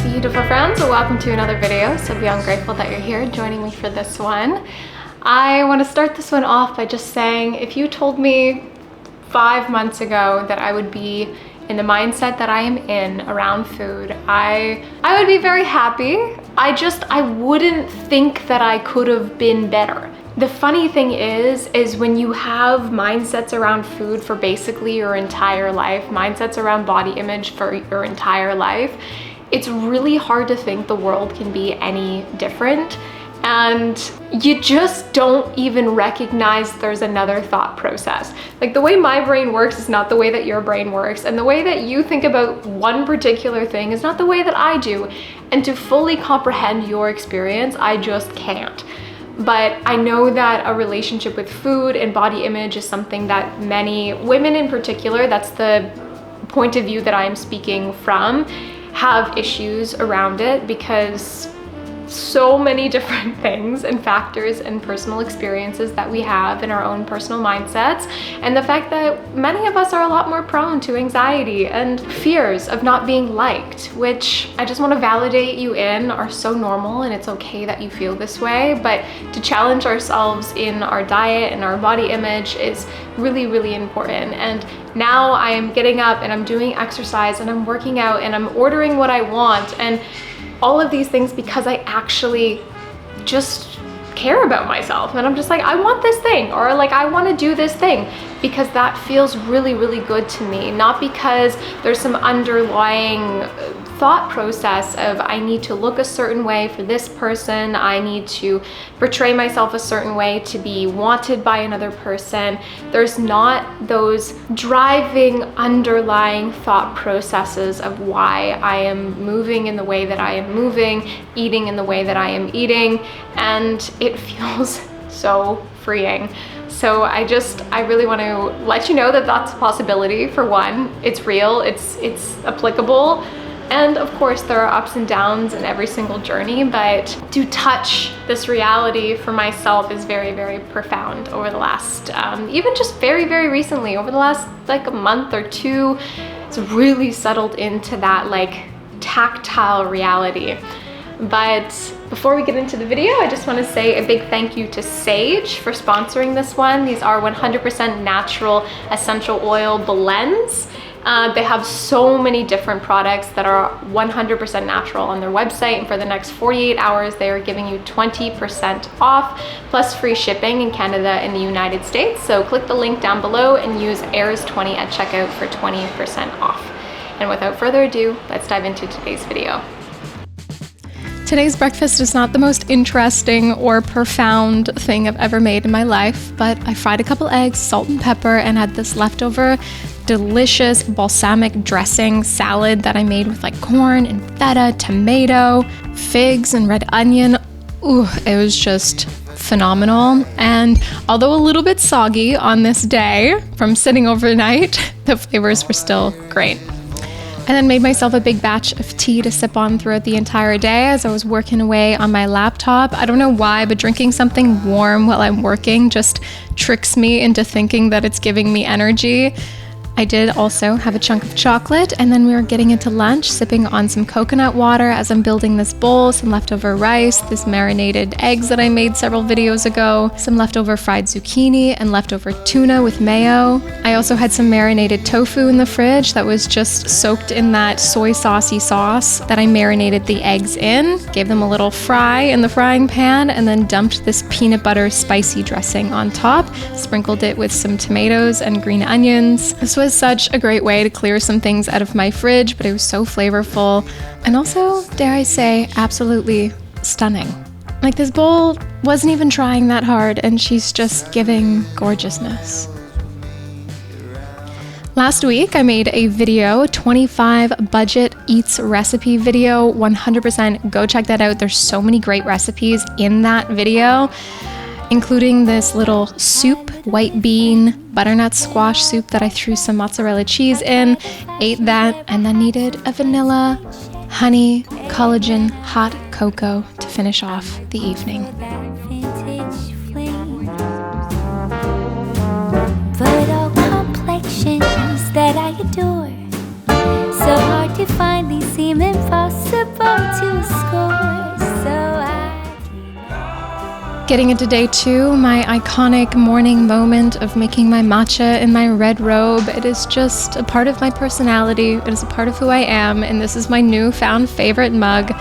Beautiful friends, welcome to another video. So beyond grateful that you're here joining me for this one. I want to start this one off by just saying, if you told me 5 months ago that I would be in the mindset that I am in around food, I would be very happy. I wouldn't think that I could have been better. The funny thing is when you have mindsets around food for basically your entire life, mindsets around body image for your entire life, it's really hard to think the world can be any different. And you just don't even recognize there's another thought process. Like, the way my brain works is not the way that your brain works, and the way that you think about one particular thing is not the way that I do. And to fully comprehend your experience, I just can't. But I know that a relationship with food and body image is something that many women in particular, that's the point of view that I'm speaking from, have issues around it, because so many different things and factors and personal experiences that we have in our own personal mindsets, and the fact that many of us are a lot more prone to anxiety and fears of not being liked, which I just want to validate you in are so normal, and it's okay that you feel this way. But to challenge ourselves in our diet and our body image is really, really important. And now I am getting up and I'm doing exercise and I'm working out and I'm ordering what I want and all of these things because I actually just care about myself. And I'm just like, I want this thing, or like, I want to do this thing because that feels really, really good to me. Not because there's some underlying thought process of I need to look a certain way for this person, I need to portray myself a certain way to be wanted by another person. There's not those driving underlying thought processes of why I am moving in the way that I am moving, eating in the way that I am eating, and it feels so freeing. So I really want to let you know that that's a possibility. For one, it's real, it's applicable. And of course, there are ups and downs in every single journey, but to touch this reality for myself is very, very profound over the last, even just very, very recently, over the last like a month or two, it's really settled into that like tactile reality. But before we get into the video, I just want to say a big thank you to Sage for sponsoring this one. These are 100% natural essential oil blends. They have so many different products that are 100% natural on their website, and for the next 48 hours they are giving you 20% off plus free shipping in Canada and the United States. So click the link down below and use AIRS20 at checkout for 20% off. And without further ado, let's dive into today's video. Today's breakfast is not the most interesting or profound thing I've ever made in my life, but I fried a couple eggs, salt and pepper, and had this leftover delicious balsamic dressing salad that I made with like corn and feta, tomato, figs, and red onion. Ooh, it was just phenomenal. And although a little bit soggy on this day from sitting overnight, the flavors were still great. I then made myself a big batch of tea to sip on throughout the entire day as I was working away on my laptop. I don't know why, but drinking something warm while I'm working just tricks me into thinking that it's giving me energy. I did also have a chunk of chocolate, and then we were getting into lunch, sipping on some coconut water as I'm building this bowl, some leftover rice, this marinated eggs that I made several videos ago, some leftover fried zucchini, and leftover tuna with mayo. I also had some marinated tofu in the fridge that was just soaked in that soy saucy sauce that I marinated the eggs in, gave them a little fry in the frying pan, and then dumped this peanut butter spicy dressing on top, sprinkled it with some tomatoes and green onions. This was such a great way to clear some things out of my fridge, but it was so flavorful and also, dare I say, absolutely stunning. Like, this bowl wasn't even trying that hard, and she's just giving gorgeousness. Last week, I made a video, 25 budget eats recipe video, 100% go check that out. There's so many great recipes in that video, including this little soup, white bean, butternut squash soup that I threw some mozzarella cheese in, ate that, and then needed a vanilla, honey, collagen, hot cocoa to finish off the evening. That I adore, so hard to find, these seem impossible. to score, so I Getting into day 2, my iconic morning moment of making my matcha in my red robe. It is just a part of my personality. It is a part of who I am, and this is my newfound favorite mug.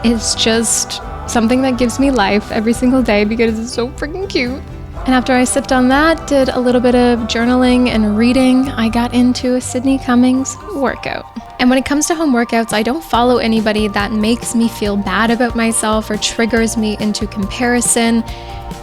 It's just something that gives me life every single day because it's so freaking cute. And after I sipped on that, did a little bit of journaling and reading, I got into a Sydney Cummings workout. And when it comes to home workouts, I don't follow anybody that makes me feel bad about myself or triggers me into comparison.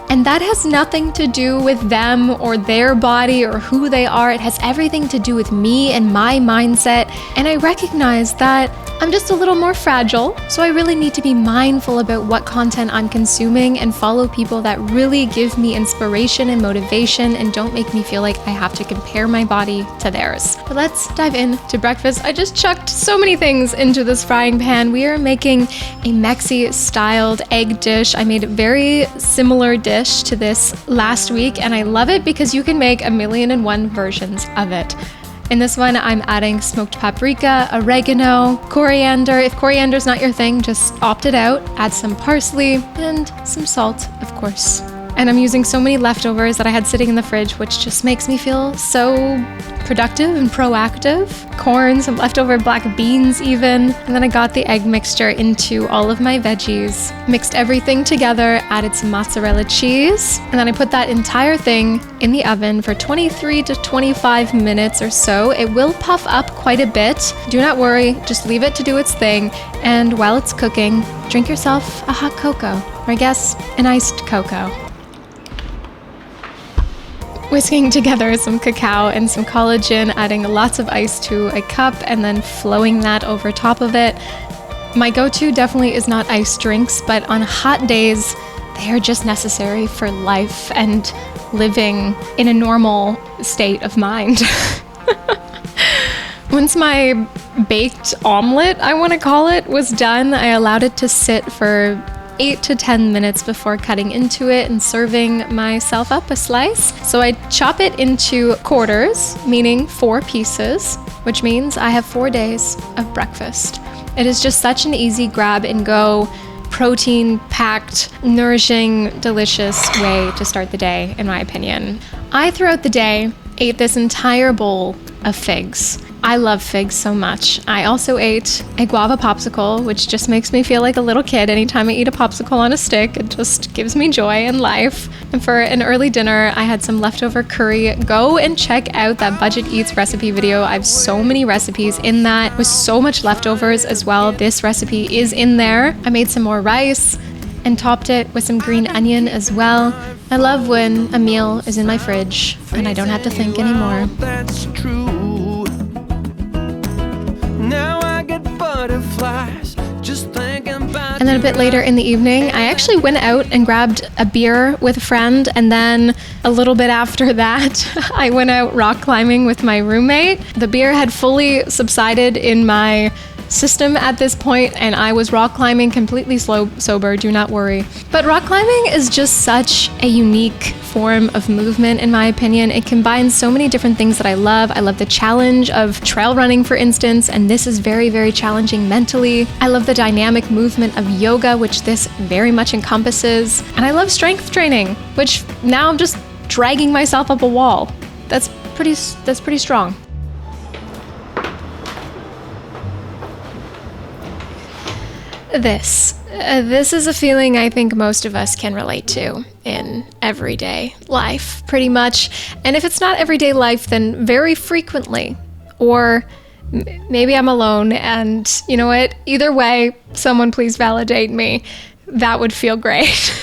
And that has nothing to do with them or their body or who they are. It has everything to do with me and my mindset. And I recognize that I'm just a little more fragile, so I really need to be mindful about what content I'm consuming and follow people that really give me inspiration and motivation and don't make me feel like I have to compare my body to theirs. But let's dive into breakfast. I just chucked so many things into this frying pan. We are making a Mexi-styled egg dish. I made a very similar dish to this last week, and I love it because you can make 1,000,001 versions of it. In this one, I'm adding smoked paprika, oregano, coriander. If coriander's not your thing, just opt it out. Add some parsley and some salt, of course. And I'm using so many leftovers that I had sitting in the fridge, which just makes me feel so productive and proactive. Corn, some leftover black beans even. And then I got the egg mixture into all of my veggies, mixed everything together, added some mozzarella cheese, and then I put that entire thing in the oven for 23 to 25 minutes or so. It will puff up quite a bit. Do not worry, just leave it to do its thing. And while it's cooking, drink yourself a hot cocoa, or I guess an iced cocoa. Whisking together some cacao and some collagen, adding lots of ice to a cup, and then flowing that over top of it. My go-to definitely is not iced drinks, but on hot days, they are just necessary for life and living in a normal state of mind. Once my baked omelet, I want to call it, was done, I allowed it to sit for 8 to 10 minutes before cutting into it and serving myself up a slice. So I chop it into quarters, meaning 4 pieces, which means I have 4 days of breakfast. It is just such an easy grab and go, protein-packed, nourishing, delicious way to start the day, in my opinion. I, throughout the day, ate this entire bowl of figs. I love figs so much. I also ate a guava popsicle, which just makes me feel like a little kid anytime I eat a popsicle on a stick. It just gives me joy and life. And for an early dinner, I had some leftover curry. Go and check out that Budget Eats recipe video. I have so many recipes in that with so much leftovers as well. This recipe is in there. I made some more rice and topped it with some green onion as well. I love when a meal is in my fridge and I don't have to think anymore. That's true. Now I get butterflies just thinking about. And then a bit later in the evening, I actually went out and grabbed a beer with a friend, and then a little bit after that, I went out rock climbing with my roommate. The beer had fully subsided in my system at this point, and I was rock climbing completely sober, do not worry. But rock climbing is just such a unique form of movement, in my opinion. It combines so many different things that I love. I love the challenge of trail running, for instance, and this is very, very challenging mentally. I love the dynamic movement of yoga, which this very much encompasses. And I love strength training, which now I'm just dragging myself up a wall. That's pretty strong. This is a feeling I think most of us can relate to in everyday life, pretty much. And if it's not everyday life, then very frequently. Or maybe I'm alone, and you know what? Either way, someone please validate me. That would feel great.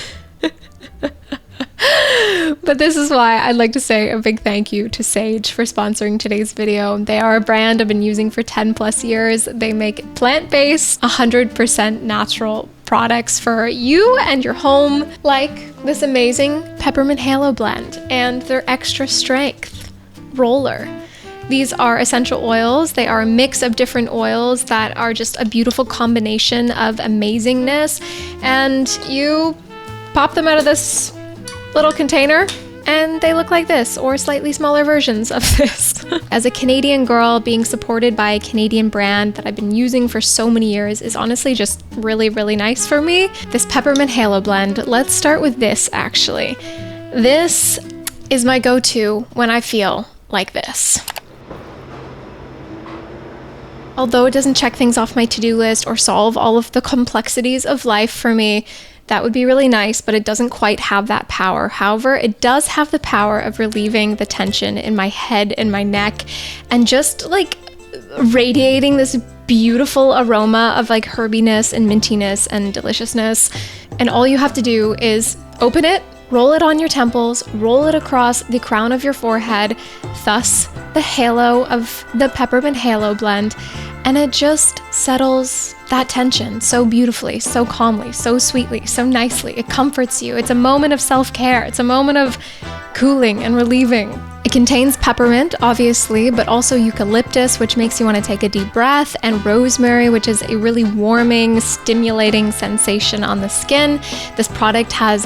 But this is why I'd like to say a big thank you to Sage for sponsoring today's video. They are a brand I've been using for 10 plus years. They make plant-based, 100% natural products for you and your home, like this amazing Peppermint Halo blend and their extra strength roller. These are essential oils. They are a mix of different oils that are just a beautiful combination of amazingness. And you pop them out of this little container and they look like this, or slightly smaller versions of this. As a Canadian girl, being supported by a Canadian brand that I've been using for so many years is honestly just really, really nice for me. This Peppermint Halo blend, let's start with this actually. This is my go-to when I feel like this. Although it doesn't check things off my to-do list or solve all of the complexities of life for me, that would be really nice, but it doesn't quite have that power. However, it does have the power of relieving the tension in my head and my neck and just like radiating this beautiful aroma of like herbiness and mintiness and deliciousness. And all you have to do is open it, roll it on your temples, roll it across the crown of your forehead, thus the halo of the Peppermint Halo blend, and it just settles that tension so beautifully, so calmly, so sweetly, so nicely. It comforts you. It's a moment of self-care. It's a moment of cooling and relieving. It contains peppermint, obviously, but also eucalyptus, which makes you want to take a deep breath, and rosemary, which is a really warming, stimulating sensation on the skin. This product has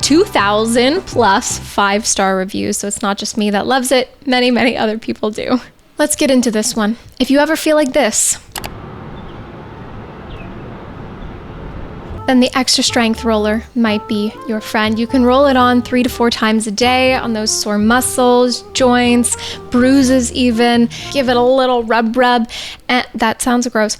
2,000 plus 5-star reviews, so it's not just me that loves it. Many, many other people do. Let's get into this one. If you ever feel like this, then the extra strength roller might be your friend. You can roll it on 3 to 4 times a day on those sore muscles, joints, bruises even. Give it a little rub, and that sounds gross.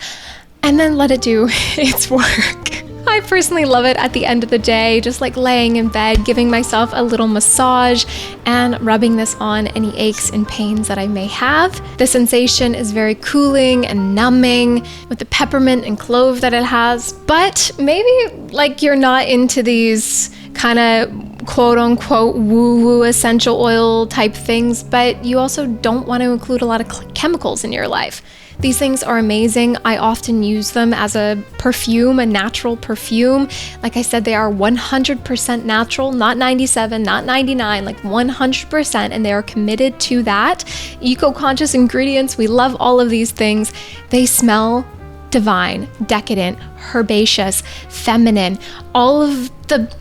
And then let it do its work. I personally love it at the end of the day, just like laying in bed, giving myself a little massage and rubbing this on any aches and pains that I may have. The sensation is very cooling and numbing with the peppermint and clove that it has. But maybe like you're not into these kind of quote unquote woo-woo essential oil type things, but you also don't want to include a lot of chemicals in your life. These things are amazing. I often use them as a perfume, a natural perfume. Like I said, they are 100% natural, not 97, not 99, like 100%, and they are committed to that. Eco-conscious ingredients, we love all of these things. They smell divine, decadent, herbaceous, feminine, all of the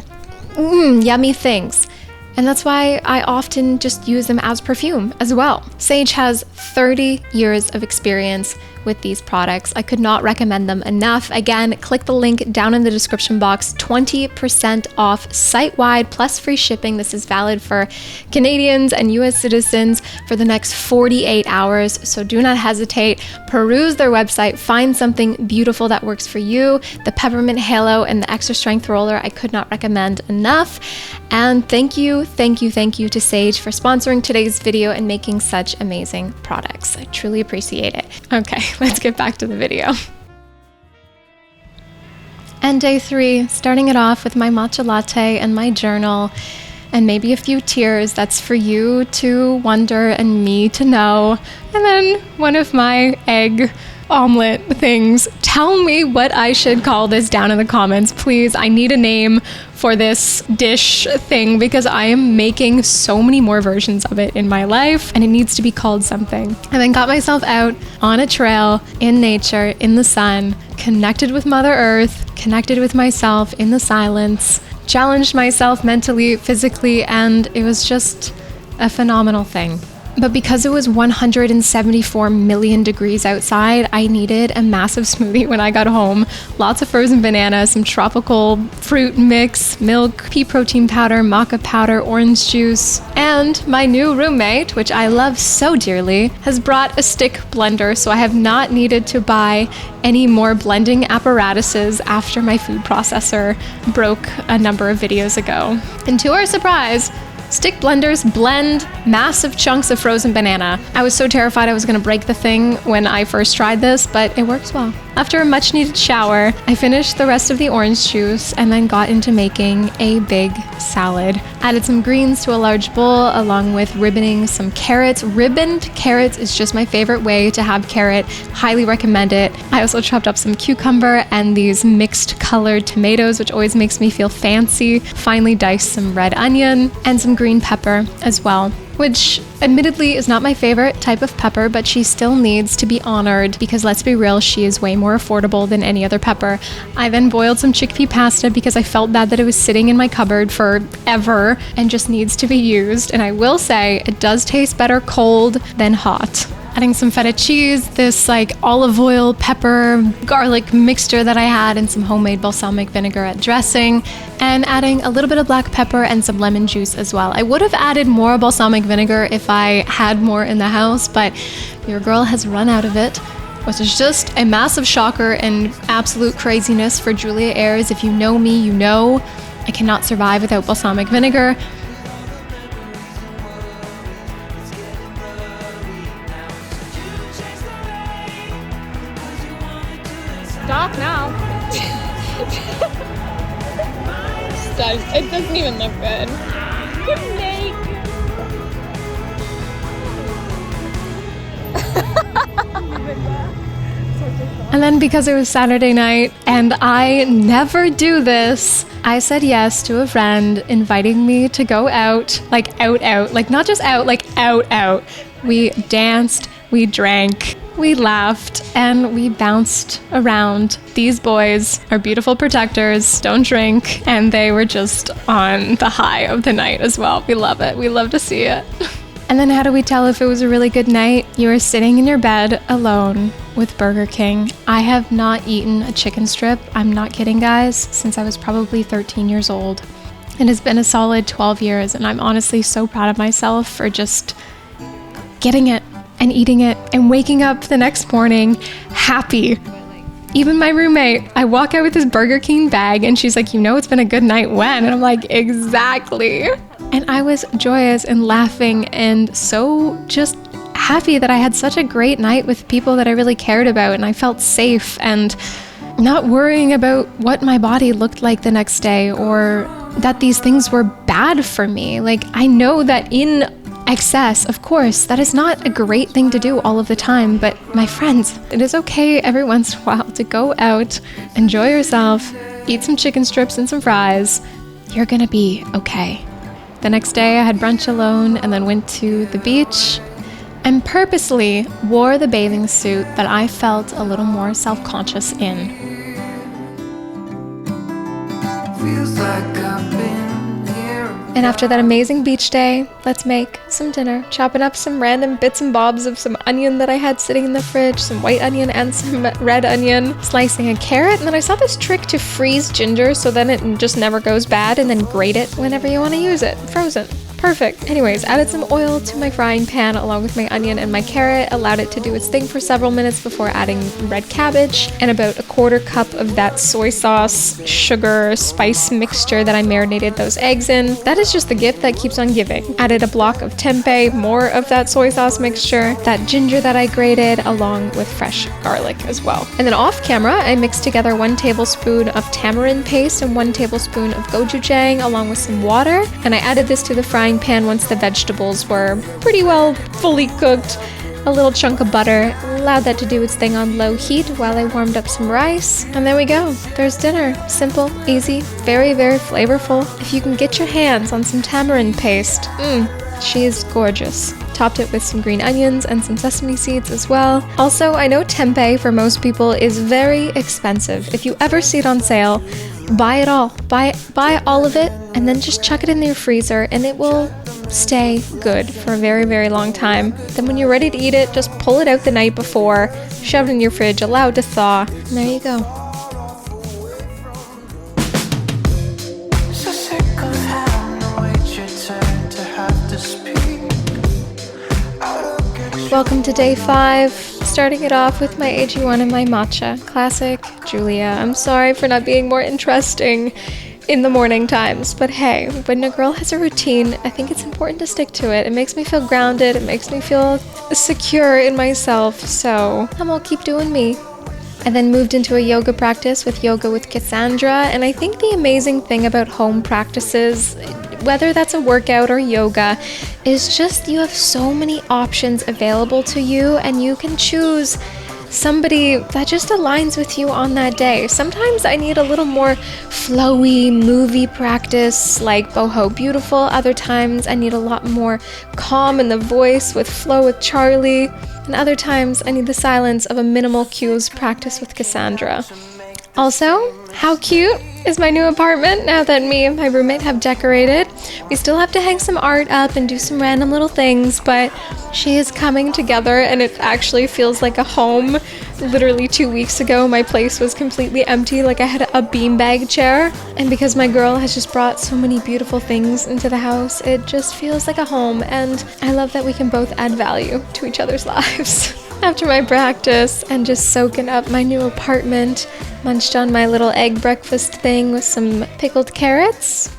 yummy things. And that's why I often just use them as perfume as well. Sage has 30 years of experience with these products. I could not recommend them enough. Again, click the link down in the description box. 20% off site-wide plus free shipping. This is valid for Canadians and US citizens for the next 48 hours. So do not hesitate. Peruse their website. Find something beautiful that works for you. The Peppermint Halo and the Extra Strength Roller, I could not recommend enough. And thank you to Sage for sponsoring today's video and making such amazing products. I truly appreciate it. Okay, let's get back to the video. And day 3, starting it off with my matcha latte and my journal and maybe a few tears. That's for you to wonder and me to know. And then one of my egg omelet things. Tell me what I should call this down in the comments, please. I need a name for this dish thing because I am making so many more versions of it in my life and it needs to be called something. And then got myself out on a trail in nature, in the sun, connected with Mother Earth, connected with myself in the silence, challenged myself mentally, physically, and it was just a phenomenal thing. But because it was 174 million degrees outside, I needed a massive smoothie when I got home. Lots of frozen bananas, some tropical fruit mix, milk, pea protein powder, maca powder, orange juice. And my new roommate, which I love so dearly, has brought a stick blender, so I have not needed to buy any more blending apparatuses after my food processor broke a number of videos ago. And to our surprise, stick blenders blend massive chunks of frozen banana. I was so terrified I was going to break the thing when I first tried this, but it works well. After a much needed shower, I finished the rest of the orange juice and then got into making a big salad. Added some greens to a large bowl along with ribboning some carrots. Ribboned carrots is just my favorite way to have carrot. Highly recommend it. I also chopped up some cucumber and these mixed colored tomatoes, which always makes me feel fancy. Finally diced some red onion and some green pepper as well. which admittedly is not my favorite type of pepper, but she still needs to be honored because let's be real, she is way more affordable than any other pepper. I then boiled some chickpea pasta because I felt bad that it was sitting in my cupboard forever and just needs to be used. And I will say it does taste better cold than hot. Adding some feta cheese, this like olive oil, pepper, garlic mixture that I had, and some homemade balsamic vinaigrette dressing, and adding a little bit of black pepper and some lemon juice as well. I would have added more balsamic vinegar if I had more in the house, but your girl has run out of it, which is just a massive shocker and absolute craziness for Julia Ayres. If you know me, you know I cannot survive without balsamic vinegar. Stop now. Stop. It doesn't even look good. You're naked. And then because it was Saturday night and I never do this, I said yes to a friend inviting me to go out, like out, like not just out, like out. We danced, we drank, we laughed, and we bounced around. These boys are beautiful protectors, don't drink, and they were just on the high of the night as well. We love it. We love to see it. And then how do we tell if it was a really good night? You are sitting in your bed alone with Burger King. I have not eaten a chicken strip, I'm not kidding guys, since I was probably 13 years old. It has been a solid 12 years, and I'm honestly so proud of myself for just getting it and eating it and waking up the next morning happy. Even my roommate, I walk out with this Burger King bag and she's like, you know it's been a good night when? And I'm like, exactly. And I was joyous and laughing and so just happy that I had such a great night with people that I really cared about, and I felt safe and not worrying about what my body looked like the next day or that these things were bad for me. Like, I know that in excess, of course, that is not a great thing to do all of the time, but my friends, it is okay every once in a while to go out, enjoy yourself, eat some chicken strips and some fries. You're gonna be okay. The next day I had brunch alone and then went to the beach and purposely wore the bathing suit that I felt a little more self-conscious in. Feels like I've been here. And after that amazing beach day, let's make some dinner, chopping up some random bits and bobs of some onion that I had sitting in the fridge, some white onion and some red onion, slicing a carrot, and then I saw this trick to freeze ginger so then it just never goes bad, and then grate it whenever you want to use it, frozen. Perfect. Anyways, added some oil to my frying pan along with my onion and my carrot, allowed it to do its thing for several minutes before adding red cabbage and about a quarter cup of that soy sauce, sugar, spice mixture that I marinated those eggs in. That is just the gift that keeps on giving. Added a block of tempeh, more of that soy sauce mixture, that ginger that I grated, along with fresh garlic as well. And then off camera, I mixed together 1 tablespoon of tamarind paste and 1 tablespoon of gochujang along with some water, and I added this to the frying pan once the vegetables were pretty well fully cooked. A little chunk of butter, allowed that to do its thing on low heat while I warmed up some rice, and there we go. There's dinner. Simple, easy, very, very flavorful. If you can get your hands on some tamarind paste, she is gorgeous. Topped it with some green onions and some sesame seeds as well. Also, I know tempeh for most people is very expensive. If you ever see it on sale, buy it all. Buy all of it and then just chuck it in your freezer and it will stay good for a very, very long time. Then when you're ready to eat it, just pull it out the night before, shove it in your fridge, allow it to thaw, and there you go. So sick of having to wait your turn to have to speak. Welcome to day 5, starting it off with my AG1 and my matcha. Classic Julia. I'm sorry for not being more interesting in the morning times, but hey, when a girl has a routine, I think it's important to stick to it. It makes me feel grounded, it makes me feel secure in myself, so I'm gonna keep doing me. I then moved into a yoga practice with Yoga with Cassandra, and I think the amazing thing about home practices, whether that's a workout or yoga, is just you have so many options available to you and you can choose somebody that just aligns with you on that day. Sometimes I need a little more flowy movie practice like Boho Beautiful. Other times I need a lot more calm in the voice with Flow with Charlie. And other times I need the silence of a minimal cues practice with Cassandra. Also, how cute is my new apartment now that me and my roommate have decorated? We still have to hang some art up and do some random little things, but she is coming together and it actually feels like a home. Literally 2 weeks ago, my place was completely empty, like I had a beanbag chair. And because my girl has just brought so many beautiful things into the house, it just feels like a home, and I love that we can both add value to each other's lives. After my practice and just soaking up my new apartment, munched on my little egg breakfast thing with some pickled carrots.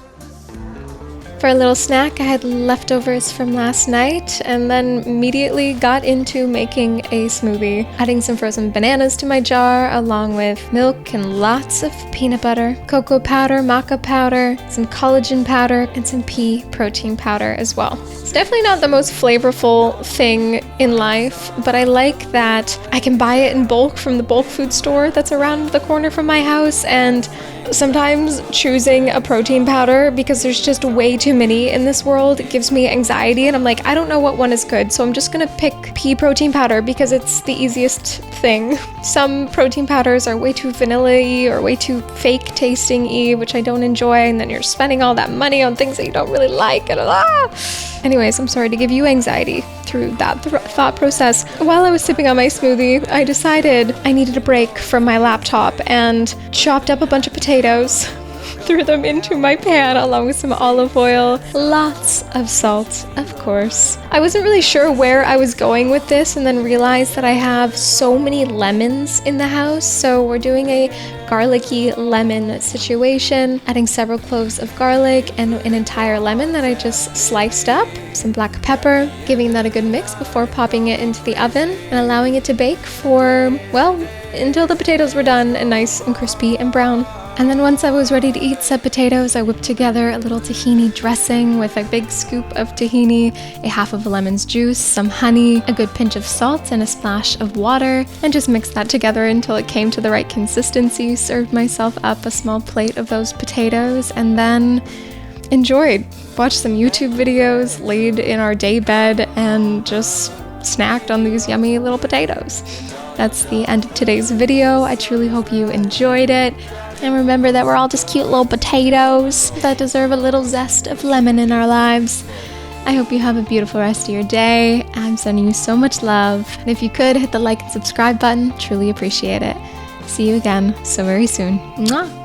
For a little snack, I had leftovers from last night and then immediately got into making a smoothie, adding some frozen bananas to my jar along with milk and lots of peanut butter, cocoa powder, maca powder, some collagen powder, and some pea protein powder as well. It's definitely not the most flavorful thing in life, but I like that I can buy it in bulk from the bulk food store that's around the corner from my house, and sometimes choosing a protein powder, because there's just way too many in this world, it gives me anxiety, and I'm like, I don't know what one is good, so I'm just gonna pick pea protein powder because it's the easiest thing. Some protein powders are way too vanilla-y or way too fake tasting-y, which I don't enjoy, and then you're spending all that money on things that you don't really like, and Anyways, I'm sorry to give you anxiety through that thought process. While I was sipping on my smoothie, I decided I needed a break from my laptop and chopped up a bunch of potatoes, threw them into my pan along with some olive oil, lots of salt, of course. I wasn't really sure where I was going with this and then realized that I have so many lemons in the house, so we're doing a garlicky lemon situation, adding several cloves of garlic and an entire lemon that I just sliced up, some black pepper, giving that a good mix before popping it into the oven and allowing it to bake for, well, until the potatoes were done and nice and crispy and brown. And then once I was ready to eat said potatoes, I whipped together a little tahini dressing with a big scoop of tahini, a half of a lemon's juice, some honey, a good pinch of salt, and a splash of water, and just mixed that together until it came to the right consistency. Served myself up a small plate of those potatoes, and then enjoyed. Watched some YouTube videos, laid in our day bed, and just snacked on these yummy little potatoes. That's the end of today's video. I truly hope you enjoyed it. And remember that we're all just cute little potatoes that deserve a little zest of lemon in our lives. I hope you have a beautiful rest of your day. I'm sending you so much love. And if you could, hit the like and subscribe button. Truly appreciate it. See you again so very soon. Mwah!